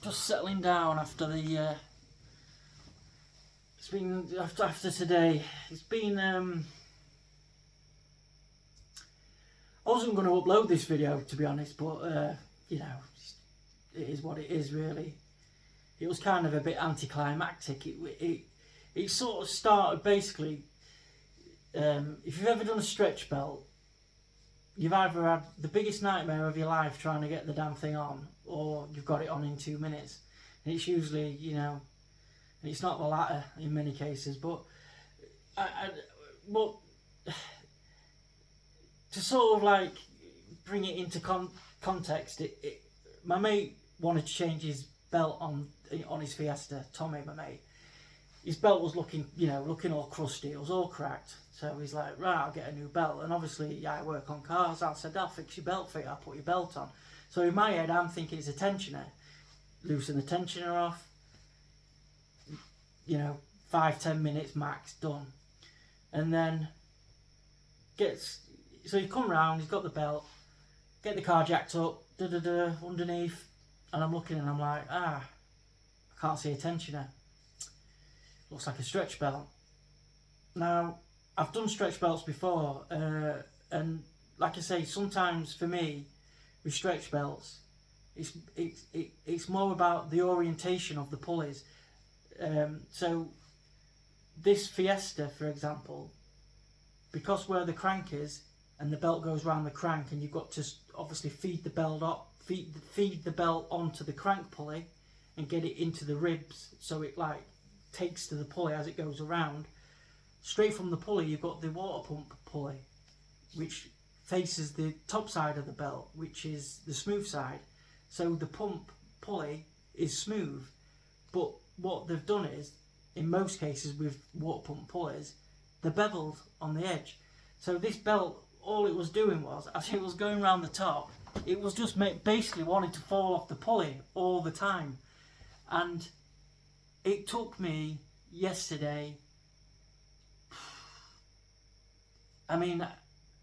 just settling down after the. It's been after today. It's been. I wasn't going to upload this video, to be honest, but you know, it is what it is, really. It was kind of a bit anticlimactic. It sort of started basically. If you've ever done a stretch belt, you've either had the biggest nightmare of your life trying to get the damn thing on, or you've got it on in 2 minutes. And it's usually, you know, and it's not the latter in many cases, but but to sort of like bring it into context, my mate wanted to change his belt on his Fiesta. Tommy, my mate, his belt was looking all crusty. It was all cracked. So he's like, right, I'll get a new belt. And obviously, yeah, I work on cars. I said, I'll fix your belt for you. I'll put your belt on. So in my head, I'm thinking it's a tensioner. Loosen the tensioner off. 5-10 minutes max, done. And then so you come round, he's got the belt, get the car jacked up, underneath, and I'm looking and I'm like, I can't see a tensioner. Looks like a stretch belt. Now, I've done stretch belts before, and like I say, sometimes for me, with stretch belts, it's more about the orientation of the pulleys. So this Fiesta, for example, because where the crank is and the belt goes around the crank, and you've got to obviously feed the belt onto the crank pulley and get it into the ribs, so it like takes to the pulley as it goes around. Straight from the pulley, you've got the water pump pulley, which faces the top side of the belt, which is the smooth side. So the pump pulley is smooth, but what they've done is, in most cases with water pump pulleys, they're beveled on the edge. So this belt, all it was doing was, as it was going around the top, it was just basically wanting to fall off the pulley all the time. And it took me yesterday,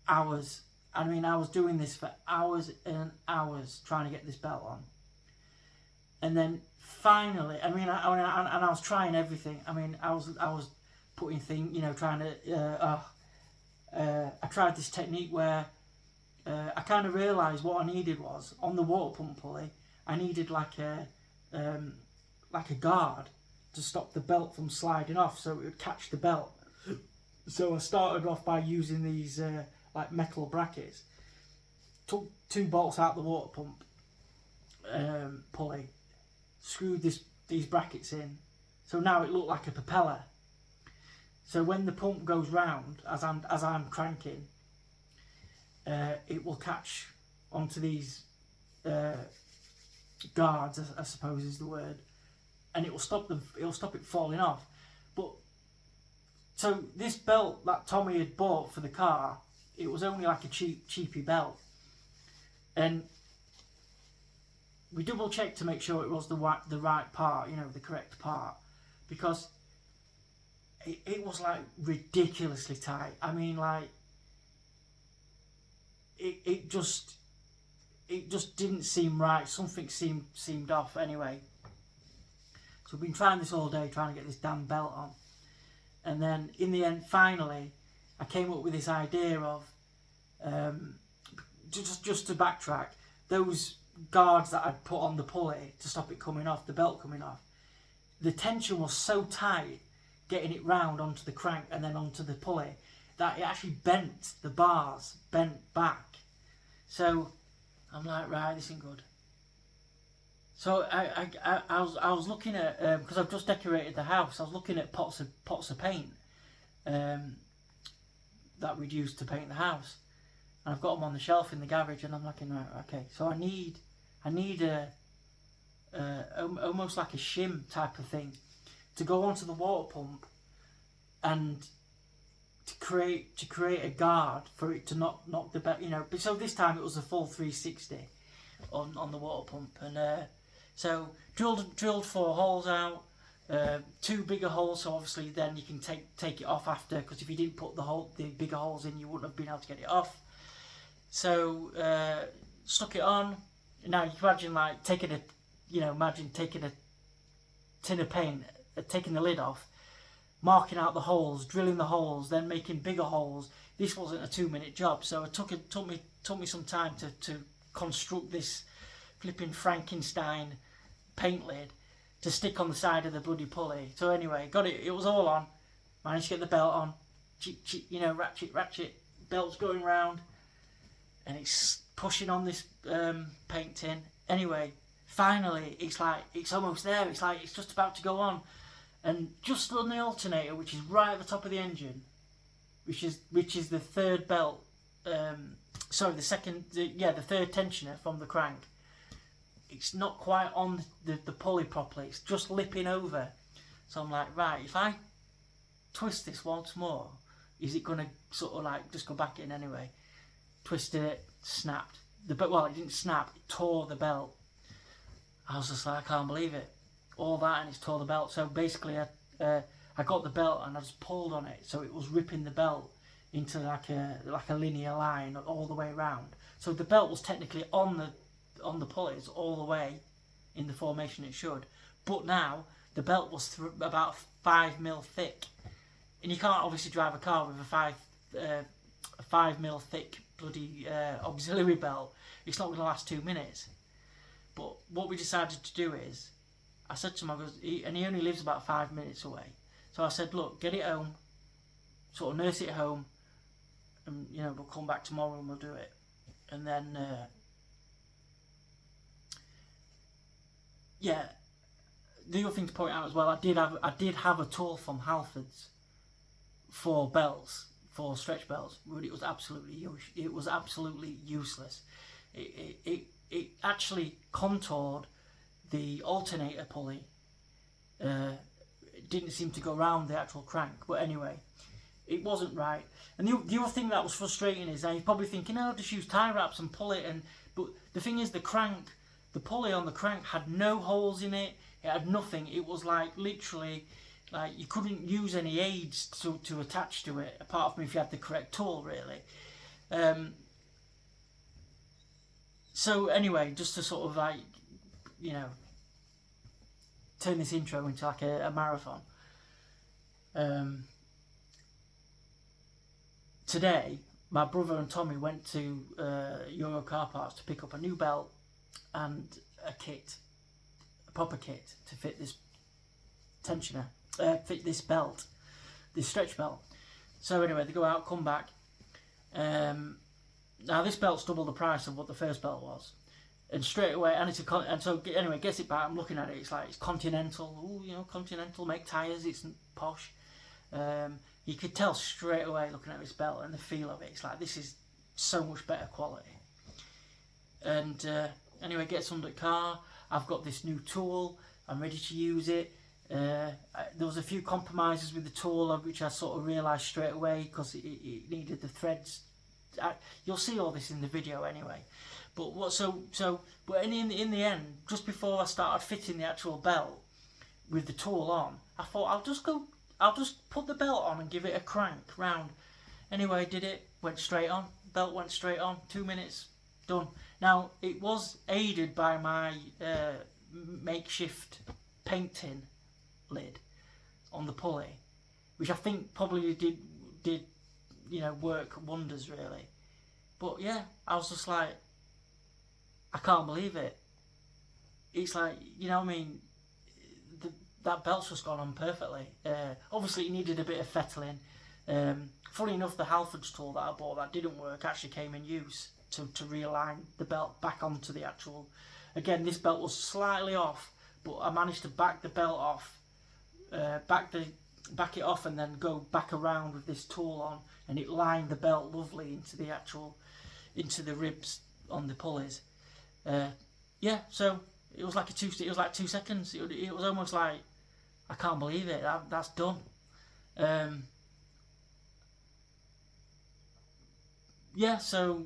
hours. I was doing this for hours and hours trying to get this belt on. And then finally, and I was trying everything. I was putting things, trying to. I tried this technique where I kind of realised what I needed was, on the water pump pulley, I needed like a guard to stop the belt from sliding off, so it would catch the belt. So I started off by using these like metal brackets. Took 2 bolts out the water pump pulley, screwed these brackets in, so now it looked like a propeller. So when the pump goes round, as I'm cranking, it will catch onto these guards, I suppose is the word, and it will stop it falling off. But so this belt that Tommy had bought for the car, it was only like a cheapy belt, and we double checked to make sure it was the right part, the correct part, because it was like ridiculously tight. It just didn't seem right. Something seemed off anyway. So we've been trying this all day, trying to get this damn belt on. And then in the end, finally, I came up with this idea of, just to backtrack, those guards that I'd put on the pulley to stop it coming off, the belt coming off, the tension was so tight getting it round onto the crank and then onto the pulley that it actually bent the bars, bent back. So I'm like, right, this isn't good. So I was looking at, because I've just decorated the house, I was looking at pots of paint that we'd use to paint the house, and I've got them on the shelf in the garage, and I'm looking, right, okay, so I need a almost like a shim type of thing to go onto the water pump, and to create a guard for it to not knock the belt, So this time it was a full 360 on the water pump, and so drilled 4 holes out, 2 bigger holes, so obviously then you can take it off after, because if you didn't put the bigger holes in, you wouldn't have been able to get it off. So stuck it on. Now you can imagine like taking you know, imagine taking a tin of paint, taking the lid off, marking out the holes, drilling the holes, then making bigger holes. This wasn't a 2-minute job, so it took me some time to construct this flipping Frankenstein paint lid to stick on the side of the bloody pulley. So anyway, got it. It was all on. Managed to get the belt on. You know, ratchet. Belt's going round, and it's pushing on this paint tin. Anyway, finally, it's like it's almost there. It's like it's just about to go on, and just on the alternator, which is right at the top of the engine, which is the third belt. Sorry, the third tensioner from the crank. It's not quite on the pulley properly. It's just lipping over. So I'm like, right, if I twist this once more, is it going to sort of like just go back in anyway? Twisted it, snapped. Well, it didn't snap, it tore the belt. I was just like, I can't believe it. All that and it's tore the belt. So basically I got the belt and I just pulled on it. So it was ripping the belt into like a linear line all the way around. So the belt was technically on the pulleys all the way in the formation it should. But now the belt was about 5mm thick. And you can't obviously drive a car with a 5mm thick bloody auxiliary belt. It's not going to last 2 minutes. But what we decided to do is, I said to him, and he only lives about 5 minutes away. So I said, look, get it home, sort of nurse it home, and you know, we'll come back tomorrow and we'll do it. And then, yeah, the other thing to point out as well, I did have a tool from Halfords for belts, for stretch belts, but it was absolutely useless. It actually contoured the alternator pulley. It didn't seem to go around the actual crank, but anyway, it wasn't right. And the other thing that was frustrating is, now you're probably thinking, oh, just use tie wraps and pull it, but the thing is, the pulley on the crank had no holes in it. It had nothing. It was like literally, like you couldn't use any aids to attach to it, apart from if you had the correct tool, really. So anyway, just to sort of like, you know, turn this intro into like a marathon. Today, my brother and Tommy went to Euro Car Parts to pick up a new belt and a proper kit to fit this tensioner, fit this belt, this stretch belt. So anyway, they go out, come back. Now this belt's double the price of what the first belt was, and straight away, and so anyway, gets it back. I'm looking at it. It's like it's Continental. Ooh, you know, Continental make tyres. It's posh. You could tell straight away looking at this belt and the feel of it. It's like this is so much better quality. And anyway, gets under the car. I've got this new tool. I'm ready to use it. There was a few compromises with the tool, which I sort of realised straight away because it needed the threads. You'll see all this in the video anyway. But but in the end, just before I started fitting the actual belt with the tool on, I thought I'll just put the belt on and give it a crank round. Anyway, did it, went straight on. Belt went straight on. 2 minutes, done. Now it was aided by my makeshift paint tin lid on the pulley, which I think probably did you know, work wonders really. But yeah, I was just like, I can't believe it. It's like, you know what I mean, that belt's just gone on perfectly. Obviously it needed a bit of fettling. Funny enough, the Halfords tool that I bought that didn't work actually came in use to realign the belt back onto the actual. Again, this belt was slightly off, but I managed to back the belt off, back it off, and then go back around with this tool on, and it lined the belt lovely into the ribs on the pulleys. Yeah, so it was like 2 seconds. It was almost like, I can't believe it. That's done. Yeah, so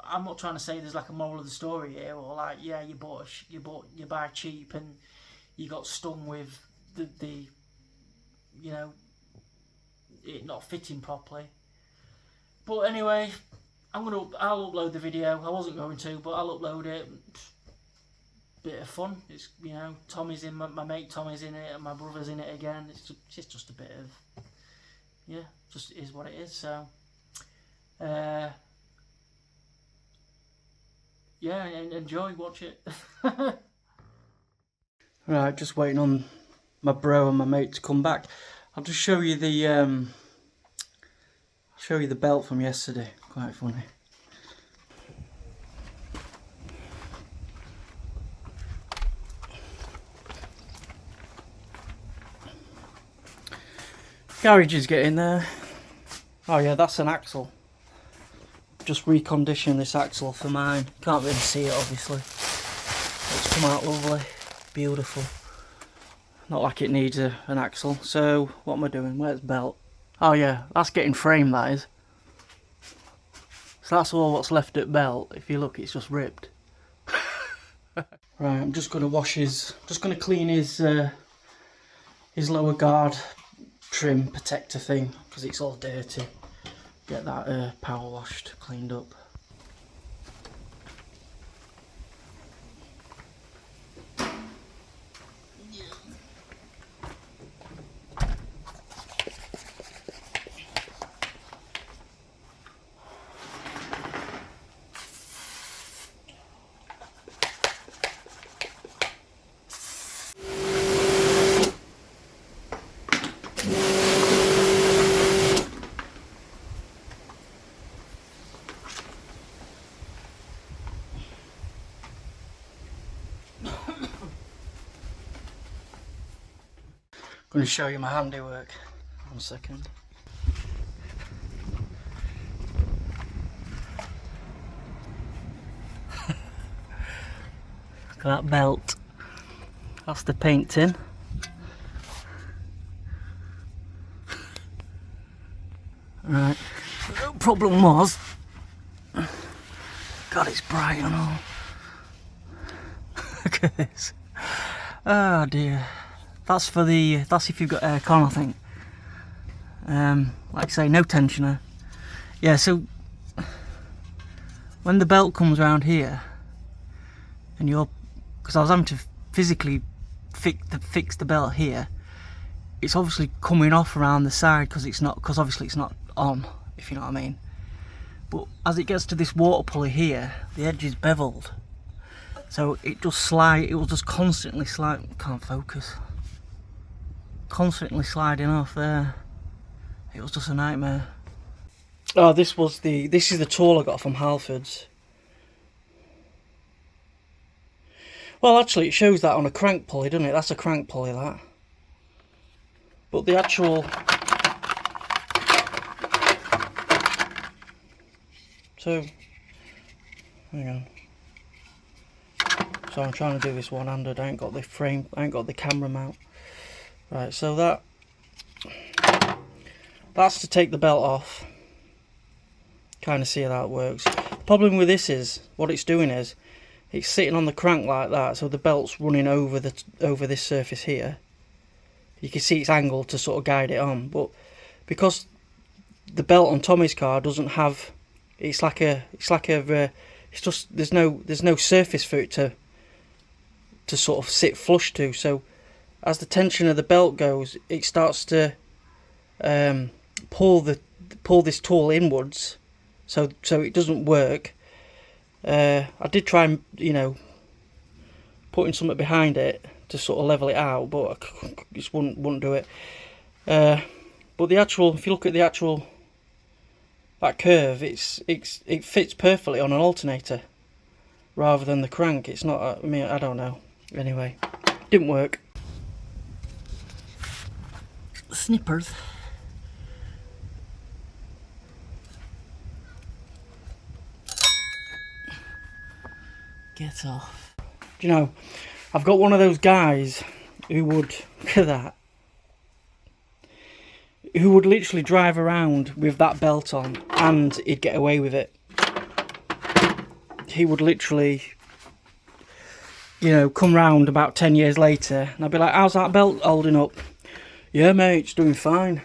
I'm not trying to say there's like a moral of the story here, or like, yeah, you buy cheap and you got stung with the you know, it not fitting properly. But anyway, I'll upload the video. I wasn't going to, but I'll upload it. bit of fun. It's, you know, Tommy's in, my mate Tommy's in it, and my brother's in it again. It's just a bit of, yeah, just is what it is. So, yeah, enjoy, watch it. Right, just waiting on my bro and my mate to come back. I'll just show you the belt from yesterday. Quite funny. Garage is getting there. Oh yeah, that's an axle. Just reconditioned this axle for mine. Can't really see it obviously. It's come out lovely, beautiful. Not like it needs an axle. So what am I doing? Where's the belt? Oh yeah, that's getting framed, that is. So that's all what's left at belt. If you look, it's just ripped. Right, I'm just going to wash his, just going to clean his lower guard trim protector thing, because it's all dirty. Get that power washed, cleaned up. I'm going to show you my handiwork. 1 second. Look at that belt. That's the paint tin. Right. The problem was, God, it's bright and all. Look at this. Oh dear. That's for the, that's if you've got aircon, I think. Like I say, no tensioner. Yeah, so when the belt comes around here, and you're, because I was having to physically fix the belt here, it's obviously coming off around the side because it's not, because obviously it's not on, if you know what I mean. But as it gets to this water pulley here, the edge is beveled, so it just slide. It will just constantly slide. Can't focus. Constantly sliding off there. It was just a nightmare. Oh, this is the tool I got from Halfords. Well, actually, it shows that on a crank pulley, doesn't it? That's a crank pulley, that. But the actual... So, hang on. So I'm trying to do this one-handed. I ain't got the frame, I ain't got the camera mount. Right, so that's to take the belt off. Kind of see how that works. The problem with this is, what it's doing is, it's sitting on the crank like that, so the belt's running over this surface here. You can see it's angled to sort of guide it on, but because the belt on Tommy's car doesn't have, it's just there's no surface for it to sort of sit flush to. So as the tension of the belt goes, it starts to pull this tool inwards, so it doesn't work. I did try and, you know, putting something behind it to sort of level it out, but I just wouldn't do it. But the actual, if you look at the actual, that curve, it fits perfectly on an alternator rather than the crank. It's not, I mean, I don't know. Anyway, didn't work. Snippers. Get off. Do you know, I've got one of those guys who would, look at that, who would literally drive around with that belt on and he'd get away with it. He would literally, you know, come round about 10 years later and I'd be like, how's that belt holding up? Yeah mate, it's doing fine.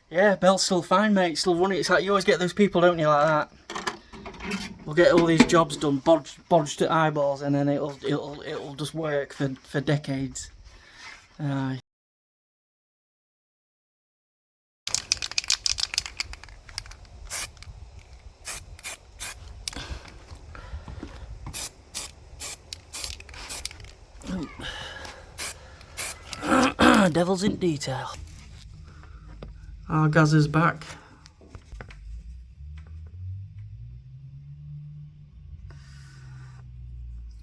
Yeah, belt's still fine mate, still running. It's like, you always get those people, don't you, like that. We'll get all these jobs done, bodged at eyeballs, and then it'll just work for decades. Devil's in detail. Our Gazza's back.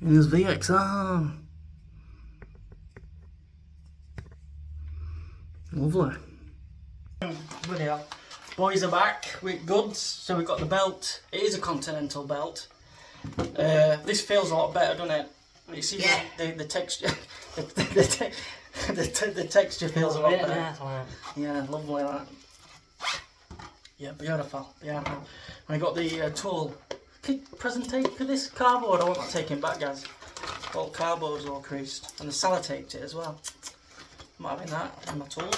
In his VXR. Lovely. Bloody hell. Boys are back with goods. So we've got the belt. It is a Continental belt. This feels a lot better, doesn't it? You see, yeah. the texture. The texture feels a lot better. Yeah, lovely that. Yeah, beautiful. Yeah. I got the tool. Presentation for this cardboard. I want that taken back, guys. All cardboard's all creased, and the sellotaped it as well. I'm not having that in my tools.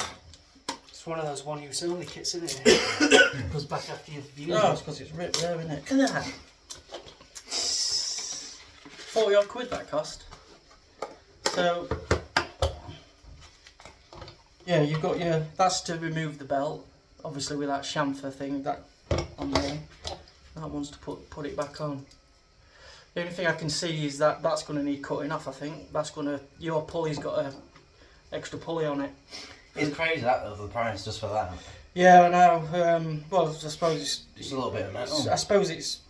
It's one of those one-use only kits, isn't it? Goes back after you've used it. Oh, it's because it's ripped there, isn't it? Look at that. 40 odd quid that cost. So yeah, you've got your. That's to remove the belt, obviously with that chamfer thing that on there. That one's to put it back on. The only thing I can see is that that's going to need cutting off. I think that's going to. Your pulley's got a extra pulley on it. It's crazy that though, the price just for that. Yeah, I know. Well, I suppose it's a little bit of metal. I suppose it's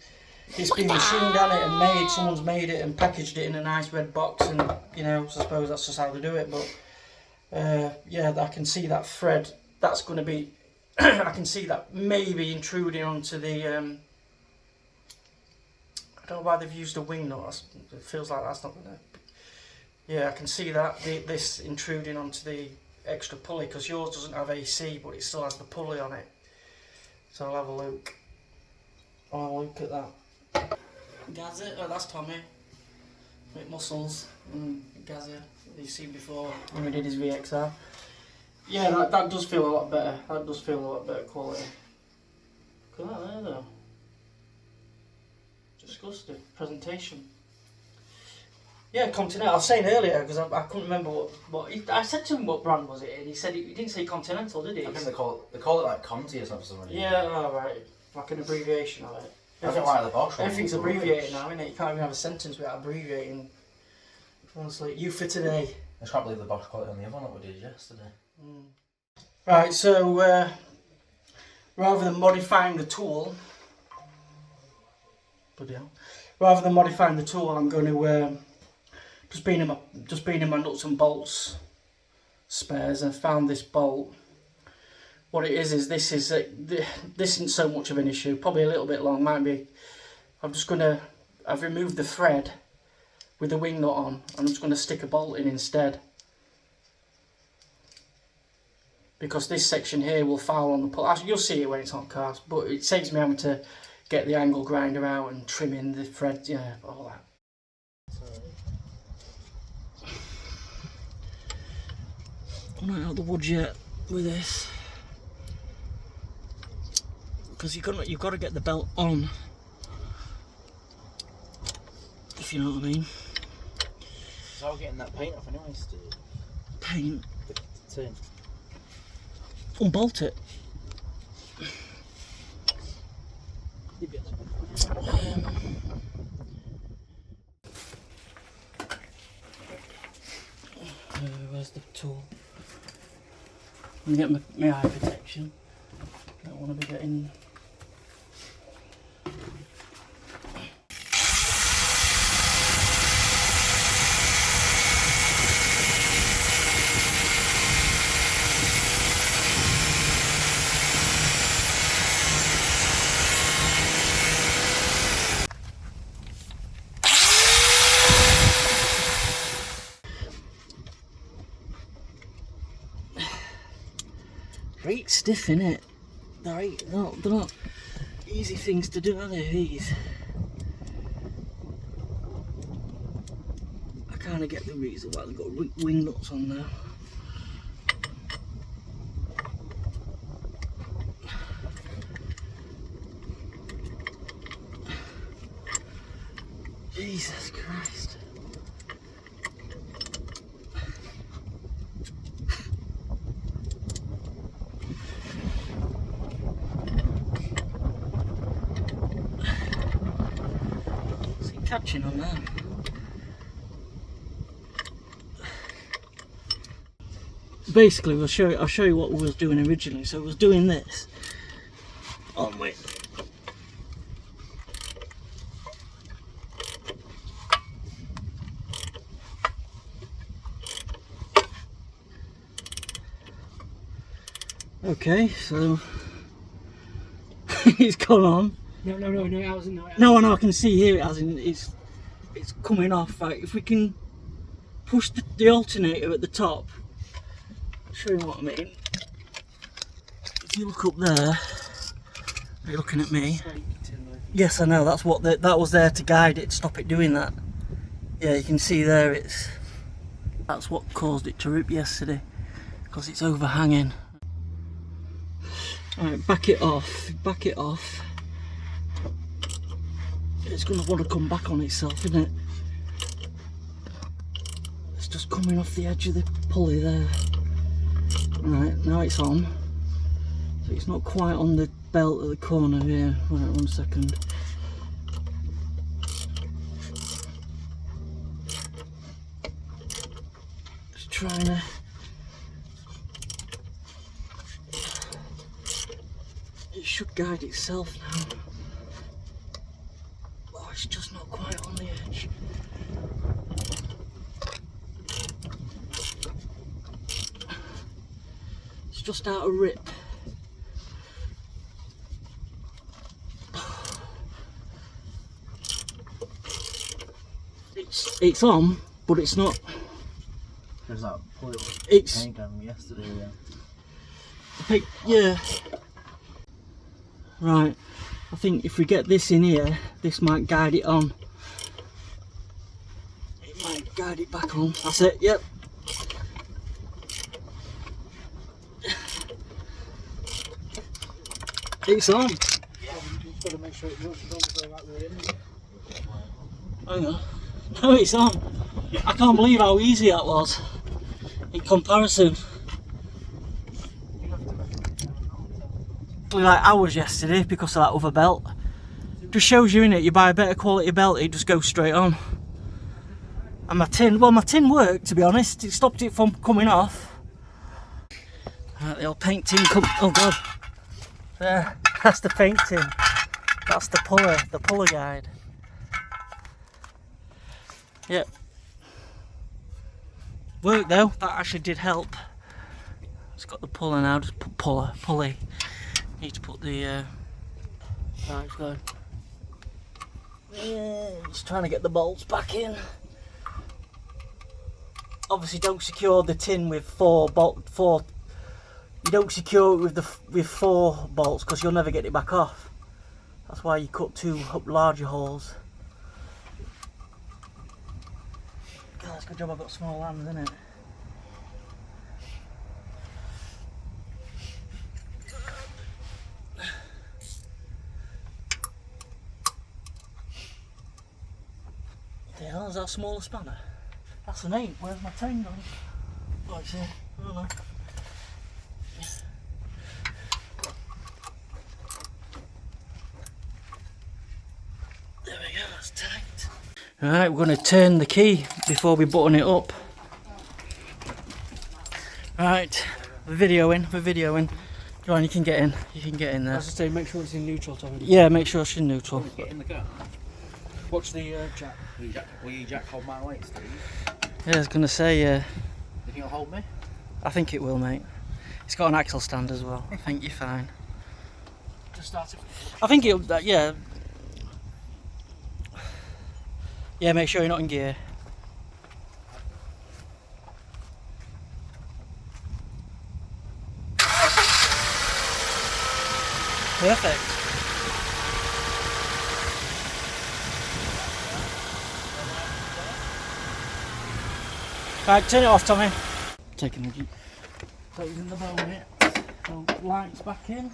been machined on it and made. Someone's made it and packaged it in a nice red box, and you know, so I suppose that's just how they do it. But yeah, I can see that thread. That's going to be. I can see that maybe intruding onto the. I don't know why they've used a wing nut. It feels like that's not going to. Yeah, I can see that this intruding onto the extra pulley because yours doesn't have AC, but it still has the pulley on it. So I'll have a look. I'll have a look at that. Gazza, oh that's Tommy. With muscles and Gazza, you've seen before when we did his VXR. Yeah, that does feel a lot better. That does feel a lot better quality. Look at that there though. Disgusting. Presentation. Yeah, Continental. I was saying earlier because I couldn't remember what I said to him. What brand was it? And he said he didn't say Continental, did he? I think they call it like Conti or something. Yeah, alright. Like an abbreviation of it. I think like the Bosch. Everything's abbreviated now, isn't it? You can't even have a sentence without abbreviating. Honestly, you for today. I just can't believe the Bosch quality on the other one that we did yesterday. Right, so rather than modifying the tool, rather than modifying the tool, I'm going to just being in my nuts and bolts spares and found this bolt. What it is this isn't so much of an issue. Probably a little bit long, might be. I've removed the thread with the wing nut on. I'm just going to stick a bolt in instead. Because this section here will foul on the pull. You'll see it when it's on cast, but it saves me having to get the angle grinder out and trim in the thread, yeah, all that. I'm not out of the woods yet with this. Because you've got to get the belt on. If you know what I mean. So I'm getting that paint off anyway, Steve. Paint? The tin. Unbolt it. Where's the tool? I'm going to get my eye protection. Don't want to be getting... Right stiff, innit? They're not easy things to do, are they, these? I kind of get the reason why they've got wing nuts on now. Jesus Christ. Is it catching on there? Basically, I'll show you what we was doing originally. So I was doing this. Oh wait. Okay, so it's gone on. No, it hasn't. No, I can see here it hasn't. It's coming off. Right, if we can push the alternator at the top, I'll show you what I mean. If you look up there, are you looking at me? Yes, I know. That's what that was there to guide it, to stop it doing that. Yeah, you can see there. That's what caused it to rip yesterday, because it's overhanging. Alright, back it off. It's going to want to come back on itself, isn't it? It's just coming off the edge of the pulley there. Right, now it's on. So it's not quite on the belt at the corner here. Right, 1 second. Just trying to... It should guide itself now. Oh, it's just not quite on the edge. It's just out of rip. It's on, but it's not. There's that pulley It's yesterday, yeah. Right, I think if we get this in here, this might guide it on. It might guide it back on. That's it, yep. It's on. You've got to make sure it works. You don't go like we're in. Hang on. No, it's on. I can't believe how easy that was in comparison. Like hours yesterday because of that other belt. Just shows you, innit, you buy a better quality belt, it just goes straight on. And my tin worked, to be honest. It stopped it from coming off. Right, the old paint tin oh god. There, that's the paint tin. That's the puller guide. Yep. Worked though, that actually did help. It's got the puller now, just put pulley. Need to put the right, it's going. Just trying to get the bolts back in. Obviously don't secure the tin with four. You don't secure it with 4 bolts because you'll never get it back off. That's why you cut 2 larger holes. God, it's a good job I've got small hands, isn't it? The hell is that smaller spanner? That's an 8. Where's my 10 gone? Oh, it's here. I don't know. There we go, that's tight. Alright, we're going to turn the key before we button it up. Right, we're videoing. Go on, you can get in there. As I say, make sure it's in neutral, Tommy. Yeah, make sure it's in neutral. Get in the car. Watch the jack. Will you jack hold my weight, Steve? Yeah, I was going to say, You think it'll hold me? I think it will, mate. It's got an axle stand as well. I think you're fine. Just start it. I think it'll, yeah. Yeah, make sure you're not in gear. Perfect. Right, turn it off, Tommy. Taking the bonnet. So lights back in.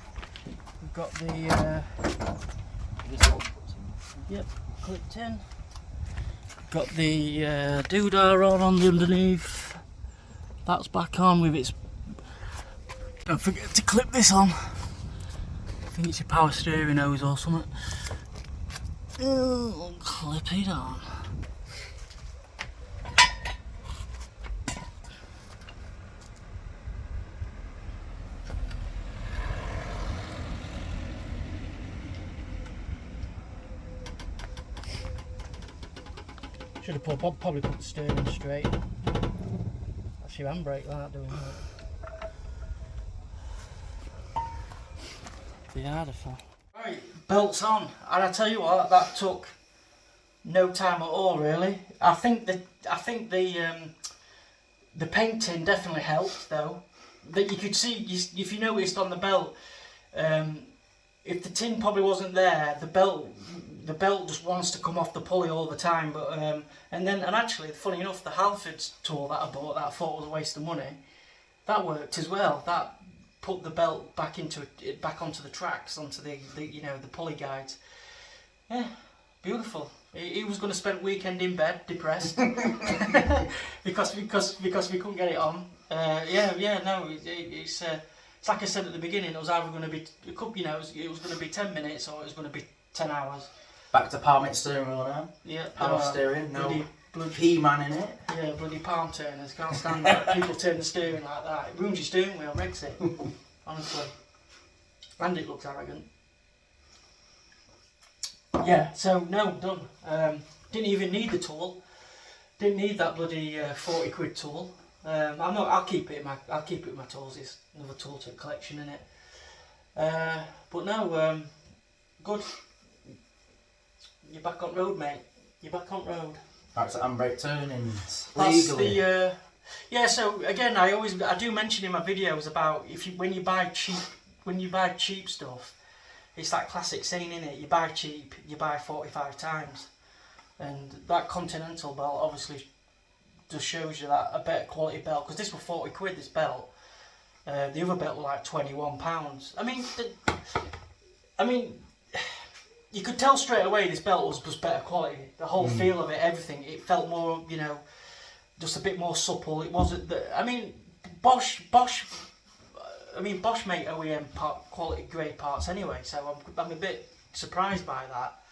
We've got the yep, clipped in. Got the doodah on the underneath. That's back on with its. Don't forget to clip this on. I think it's your power steering hose or something. Clip it on. Should have probably put the steering straight. That's your handbrake, that doing that. The harder for. Right, belts on, and I tell you what, that took no time at all, really. I think the painting definitely helped, though. That you could see, if you noticed on the belt, if the tin probably wasn't there, the belt just wants to come off the pulley all the time. But and actually, funny enough, the Halfords tool that I bought, that I thought was a waste of money, that worked as well. That put the belt back onto the tracks, onto the pulley guides. Yeah, beautiful. He was going to spend weekend in bed, depressed, because we couldn't get it on. It's like I said at the beginning. It was either going to be it was going to be 10 minutes or it was going to be 10 hours. Back to palm steering wheel now. Yeah, Power steering. No bloody P-man in it. Yeah, bloody palm turners. Can't stand that. People turn the steering like that. It ruins your steering wheel, wrecks it. Honestly. And it looks arrogant. Yeah, so no, done. Didn't even need the tool. Didn't need that bloody 40 quid tool. I'll keep it in my tools. It's another tool to collection in it. But no, good. You're back on road, mate. You're back on road. Back to handbrake turnings. That's Legally. Yeah. So again, I do mention in my videos about when you buy cheap stuff, it's that classic saying, innit? You buy cheap, you buy 45 times, and that Continental belt obviously just shows you that a better quality belt. Because this was 40 quid. This belt, the other belt was like £21. I mean. You could tell straight away this belt was better quality. The whole feel of it, everything, it felt more, just a bit more supple. It wasn't Bosch make OEM quality grade parts anyway, so I'm a bit surprised by that,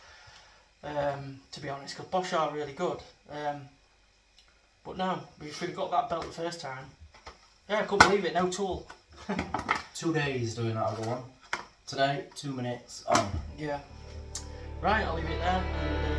to be honest, because Bosch are really good. But no, if we'd got that belt the first time, yeah, I couldn't believe it, no tool. 2 days doing that other one. Today, 2 minutes on. Yeah. Right, I'll leave it there. And,